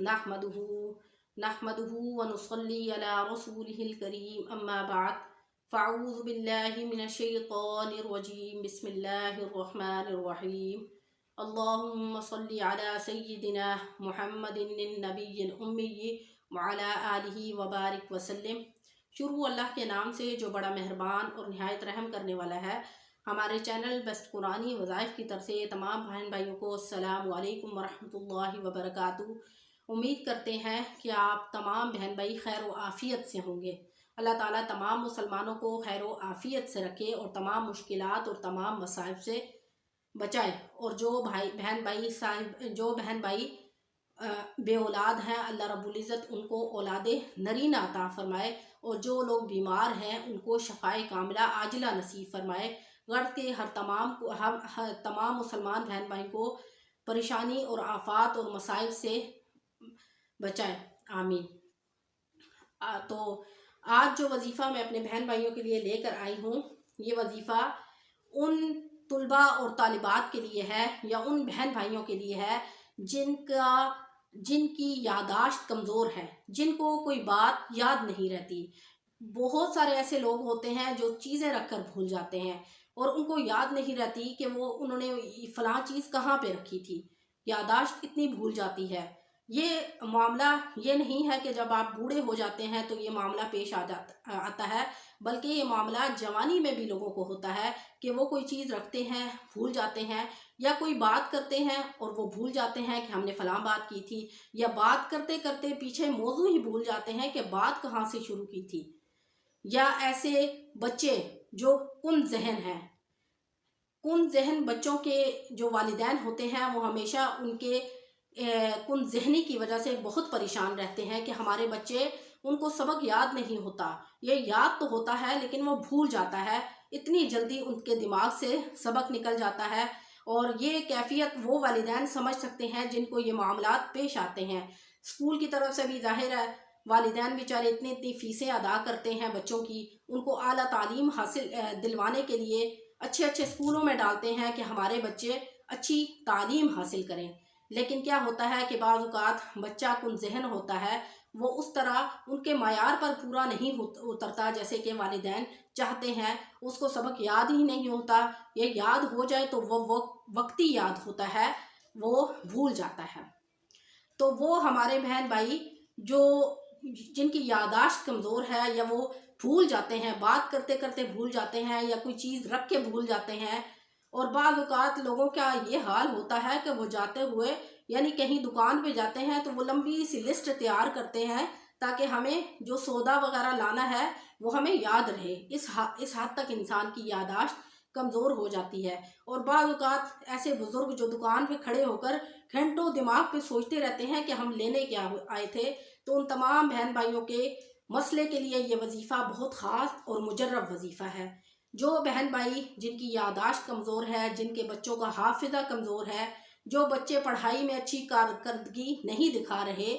नहमदुहु नहमदुहु व नुसल्ली अला रसूलिहिल करीम अम्मा बाद फ़अऊज़ु बिल्लाहि मिनश शैतानिर रजीम बिस्मिल्लाहिर रहमानिर रहीम अल्लाहुम्मा सल्लि अला सय्यिदिना मुहम्मदिन नबिय्यिल उम्मी व अला आलिहि व बारिक वसल्लम। शुरू अल्लाह के नाम से जो बड़ा मेहरबान और निहायत रहम करने वाला है। हमारे चैनल बेस्ट कुरानी वज़ाइफ की तरफ से तमाम बहन भाइयों को अस्सलामु अलैकुम वरहमतुल्लाहि वबरकातुहू। उम्मीद करते हैं कि आप तमाम बहन भाई खैर व आफ़ियत से होंगे। अल्लाह ताला तमाम मुसलमानों को खैर व आफ़ियत से रखे और तमाम मुश्किलात और तमाम मसाइब से बचाए। और जो बहन भाई बे औलाद हैं, अल्लाह रब्बुल इज़्ज़त उनको औलादे नरीना अता फ़रमाए। और जो लोग बीमार हैं उनको शफ़ाए कामिला आजिला नसीब फ़रमाए। गर्द के हर तमाम मुसलमान बहन भाई को परेशानी और आफ़ात और मसाइब से बचाए, आमीन। तो आज जो वजीफ़ा मैं अपने बहन भाइयों के लिए लेकर आई हूँ, ये वजीफ़ा उन तुलबा और तालिबात के लिए है या उन बहन भाइयों के लिए है जिनकी यादाश्त कमज़ोर है, जिनको कोई बात याद नहीं रहती। बहुत सारे ऐसे लोग होते हैं जो चीज़ें रख कर भूल जाते हैं और उनको याद नहीं रहती कि उन्होंने फ़लाँ चीज़ कहाँ पे रखी थी। यादाश्त इतनी भूल जाती है। ये मामला ये नहीं है कि जब आप बूढ़े हो जाते हैं तो ये मामला पेश आता है, बल्कि ये मामला जवानी में भी लोगों को होता है कि वो कोई चीज़ रखते हैं, भूल जाते हैं, या कोई बात करते हैं और वो भूल जाते हैं कि हमने फ़लाँ बात की थी, या बात करते करते पीछे मौजू ही भूल जाते हैं कि बात कहाँ से शुरू की थी। या ऐसे बच्चे जो कुन जहन हैं, कुन जहन बच्चों के जो वालिदैन होते हैं वो हमेशा उनके कुन जहनी की वजह से बहुत परेशान रहते हैं कि हमारे बच्चे, उनको सबक याद नहीं होता। ये याद तो होता है लेकिन वो भूल जाता है, इतनी जल्दी उनके दिमाग से सबक निकल जाता है। और ये कैफियत वो वालिदैन समझ सकते हैं जिनको ये मामलात पेश आते हैं। स्कूल की तरफ से भी ज़ाहिर है, वालिदैन बेचारे इतनी फ़ीसें अदा करते हैं बच्चों की, उनको आला तालीम हासिल दिलवाने के लिए अच्छे अच्छे स्कूलों में डालते हैं कि हमारे बच्चे अच्छी तालीम हासिल करें। लेकिन क्या होता है कि बाज़ औक़ात बच्चा कुन ज़हन होता है, वो उस तरह उनके मयार पर पूरा नहीं उतरता जैसे कि वालिदैन चाहते हैं। उसको सबक याद ही नहीं होता, ये याद हो जाए तो वो वक्ती याद होता है, वो भूल जाता है। तो वो हमारे बहन भाई जिनकी यादाश्त कमज़ोर है, या वो भूल जाते हैं, बात करते करते भूल जाते हैं, या कोई चीज़ रख के भूल जाते हैं। और बाज़ औक़ात लोगों का ये हाल होता है कि वो जाते हुए, यानी कहीं दुकान पे जाते हैं तो वो लंबी सी लिस्ट तैयार करते हैं ताकि हमें जो सौदा वगैरह लाना है वो हमें याद रहे। इस हद तक इंसान की यादाश्त कमज़ोर हो जाती है। और बाज़ औक़ात ऐसे बुज़ुर्ग जो दुकान पे खड़े होकर घंटों दिमाग पे सोचते रहते हैं कि हम लेने क्या आए थे। तो उन तमाम बहन भाइयों के मसले के लिए ये वजीफ़ा बहुत ख़ास और मुजर्रब वजीफ़ा है। जो बहन भाई जिनकी यादाश्त कमज़ोर है, जिनके बच्चों का हाफिज़ा कमज़ोर है, जो बच्चे पढ़ाई में अच्छी कारकर्दगी नहीं दिखा रहे,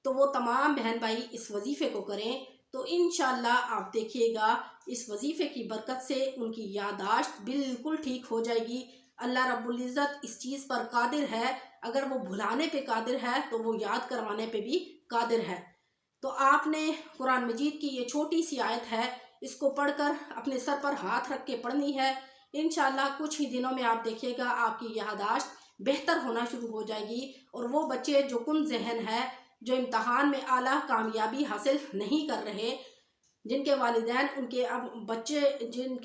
तो वो तमाम बहन भाई इस वजीफ़े को करें। तो इंशाअल्लाह आप देखिएगा इस वजीफ़े की बरकत से उनकी यादाश्त बिल्कुल ठीक हो जाएगी। अल्लाह रब्बुल इज़्ज़त इस चीज़ पर कादिर है, अगर वो भुलाने पे कादिर है तो वो याद करवाने पे भी कादिर है। तो आपने कुरान मजीद की ये छोटी सी आयत है, इसको पढ़कर अपने सर पर हाथ रख के पढ़नी है। इंशाअल्लाह कुछ ही दिनों में आप देखिएगा आपकी यादाश्त बेहतर होना शुरू हो जाएगी। और वो बच्चे जो कुन जहन है, जो इम्तहान में आला कामयाबी हासिल नहीं कर रहे, जिनके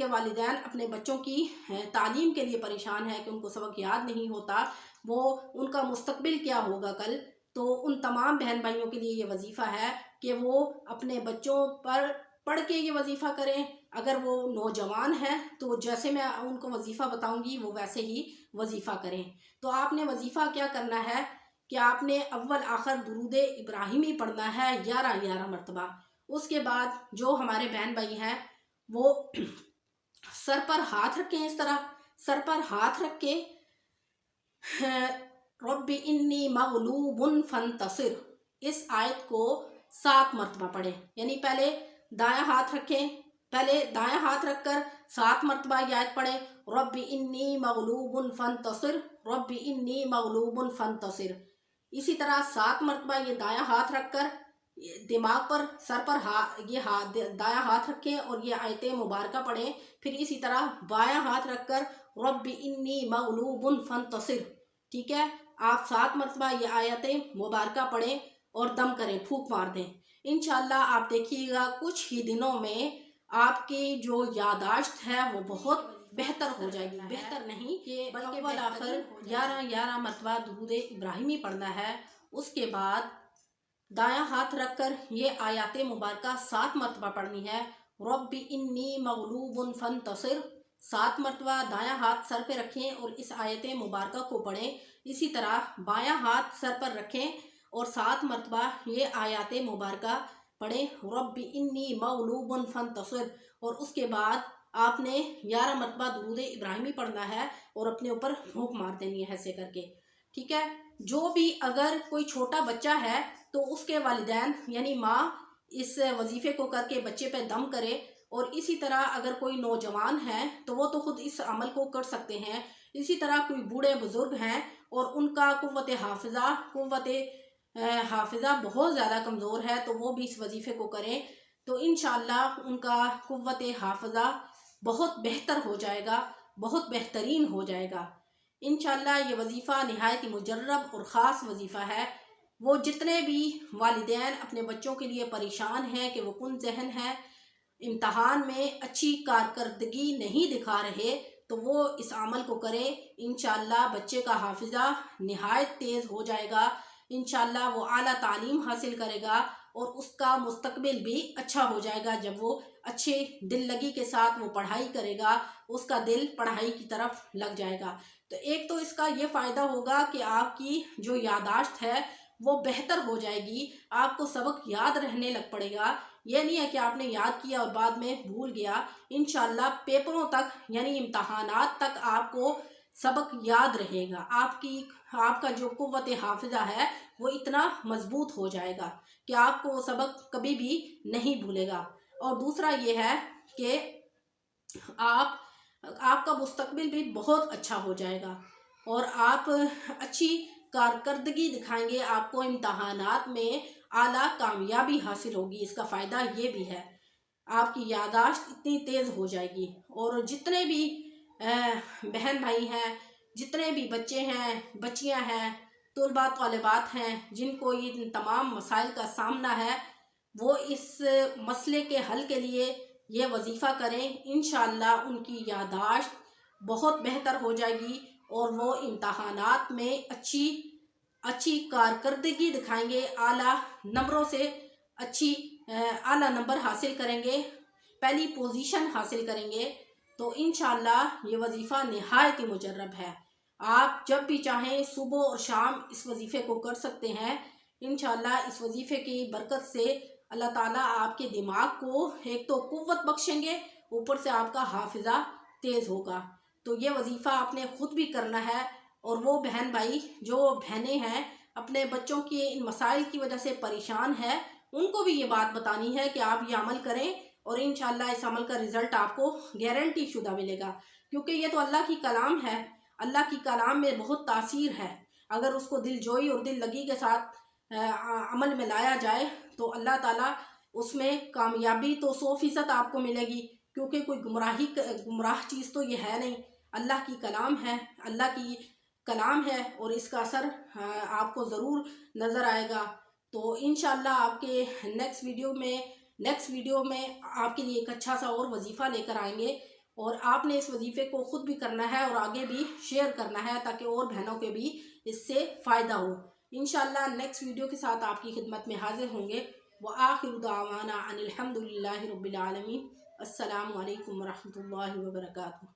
वालिदैन अपने बच्चों की तालीम के लिए परेशान है कि उनको सबक याद नहीं होता, वो उनका मुस्तकबिल क्या होगा कल। तो उन तमाम बहन भाइयों के लिए ये वजीफ़ा है कि वो अपने बच्चों पर पढ़ के ये वजीफ़ा करें। अगर वो नौजवान हैं तो जैसे मैं उनको वजीफ़ा बताऊंगी वो वैसे ही वजीफ़ा करें। तो आपने वजीफ़ा क्या करना है कि आपने अव्वल आखिर दुरूद इब्राहिमी पढ़ना है 11 मरतबा। उसके बाद जो हमारे बहन भाई हैं वो सर पर हाथ रखें, इस तरह सर पर हाथ रख के रब्बी इन्नी मगलूबुन फंतसिर, इस आयत को 7 मरतबा पढ़ें। यानी पहले दायां हाथ रखें, पहले दायां हाथ रखकर 7 मरतबा ये आयत पढ़ें, रब्बी इन्नी मगलूबुन फंतसिर, रब्बी इन्नी मगलूबुन फंतसिर। इसी तरह 7 मरतबा ये दायां हाथ रख कर दिमाग पर, सर पर दायां हाथ रखें और ये आयत मुबारका पढ़ें। फिर इसी तरह बायां हाथ रखकर रब्बी इन्नी मगलूबुन फंतसिर, ठीक है, आप 7 मरतबा ये आयत मुबारका पढ़ें और दम करें, फूंक मार दें। इंशाअल्लाह आप देखिएगा कुछ ही दिनों में आपकी जो यादाश्त है वो बहुत बेहतर हो जाएगी। बेहतर नहीं ये बल्कि आखिर 11 मरतबा दुरूद इब्राहिमी पढ़ना है। उसके बाद दायां हाथ रखकर ये आयत मुबारका 7 मरतबा पढ़नी है। रब्बी इन्नी मगलूबुन फंतसिर, 7 मरतबा दायां हाथ सर पे रखें और इस आयत मुबारका को पढ़ें। इसी तरह बायां हाथ सर पर रखें और 7 मरतबा ये आयत मुबारका पढ़ें, रब्बी इन्नी मगलूबुन फंतसिर। और उसके बाद आपने 11 मरतबा दुरूद इब्राहिमी पढ़ना है और अपने ऊपर फूंक मार देनी है ऐसे करके, ठीक है। जो भी अगर कोई छोटा बच्चा है तो उसके वालिदैन यानी माँ इस वजीफे को करके बच्चे पे दम करे। और इसी तरह अगर कोई नौजवान है तो वो तो खुद इस अमल को कर सकते हैं। इसी तरह कोई बूढ़े बुजुर्ग हैं और उनका कुव्वत हाफिज़ा बहुत ज़्यादा कमज़ोर है तो वो भी इस वजीफे को करें, तो इंशाअल्लाह उनका कुव्वत हाफिज़ा बहुत बेहतर हो जाएगा, बहुत बेहतरीन हो जाएगा। इंशाअल्लाह ये वजीफ़ा निहायत मुजर्रब और ख़ास वजीफ़ा है। वो जितने भी वालिदैन अपने बच्चों के लिए परेशान हैं कि वो कुन जहन है, इम्तहान में अच्छी कारकर्दगी नहीं दिखा रहे, तो वो इस अमल को करें। इंशाअल्लाह बच्चे का हाफिज़ा निहायत तेज़ हो जाएगा। इंशाअल्लाह वो आला तालीम हासिल करेगा और उसका मुस्तकबिल भी अच्छा हो जाएगा। जब वो अच्छे दिल लगी के साथ वो पढ़ाई करेगा, उसका दिल पढ़ाई की तरफ लग जाएगा। तो एक तो इसका ये फ़ायदा होगा कि आपकी जो यादाश्त है वो बेहतर हो जाएगी, आपको सबक याद रहने लग पड़ेगा। ये नहीं है कि आपने याद किया और बाद में भूल गया। इंशाअल्लाह पेपरों तक यानी इम्तहानात तक आपको सबक याद रहेगा। आपका जो कुव्वत हाफिज़ा है वो इतना मजबूत हो जाएगा कि आपको वो सबक कभी भी नहीं भूलेगा। और दूसरा ये है कि आपका मुस्तकबिल भी बहुत अच्छा हो जाएगा और आप अच्छी कारकर्दगी दिखाएंगे, आपको इम्तहानात में आला कामयाबी हासिल होगी। इसका फ़ायदा ये भी है, आपकी यादाश्त इतनी तेज़ हो जाएगी। और जितने भी बहन भाई हैं, जितने भी बच्चे हैं, बच्चियां हैं, तुलबा तालिबात हैं, जिनको इन तमाम मसाइल का सामना है, वो इस मसले के हल के लिए ये वजीफ़ा करें। इंशाअल्लाह उनकी यादाश्त बहुत बेहतर हो जाएगी और वो इम्तहानात में अच्छी कारकर्दगी दिखाएंगे, आला नंबरों से आला नंबर हासिल करेंगे, पहली पोजीशन हासिल करेंगे। तो इंशाअल्लाह ये वजीफ़ा निहायत ही मुजर्रब है। आप जब भी चाहें सुबह और शाम इस वजीफ़े को कर सकते हैं। इंशाअल्लाह इस वजीफ़े की बरकत से अल्लाह ताला आपके दिमाग को एक तो कुव्वत बख्शेंगे, ऊपर से आपका हाफिज़ा तेज़ होगा। तो ये वजीफ़ा आपने ख़ुद भी करना है और वो बहन भाई जो बहनें हैं अपने बच्चों के इन मसाइल की वजह से परेशान है, उनको भी ये बात बतानी है कि आप ये अमल करें और इंशाअल्लाह इस अमल का रिज़ल्ट आपको गारंटी शुदा मिलेगा। क्योंकि ये तो अल्लाह की कलाम है, अल्लाह की कलाम में बहुत तासीर है। अगर उसको दिलजोई और दिल लगी के साथ अमल में लाया जाए तो अल्लाह ताला उसमें कामयाबी तो 100% आपको मिलेगी। क्योंकि कोई गुमराह चीज़ तो ये है नहीं, अल्लाह की कलाम है, अल्लाह की कलाम है और इसका असर आपको ज़रूर नज़र आएगा। तो इंशाअल्लाह आपके नेक्स्ट वीडियो में आपके लिए एक अच्छा सा और वजीफ़ा लेकर आएंगे और आपने इस वजीफ़े को ख़ुद भी करना है और आगे भी शेयर करना है ताकि और बहनों के भी इससे फ़ायदा हो। इंशाअल्लाह नेक्स्ट वीडियो के साथ आपकी खिदमत में हाजिर होंगे। व आखिरु दावाना अनिल हम्दुलिल्लाहि रब्बिल आलमीन। अस्सलामु अलैकुम व रहमतुल्लाहि व बरकातुहू।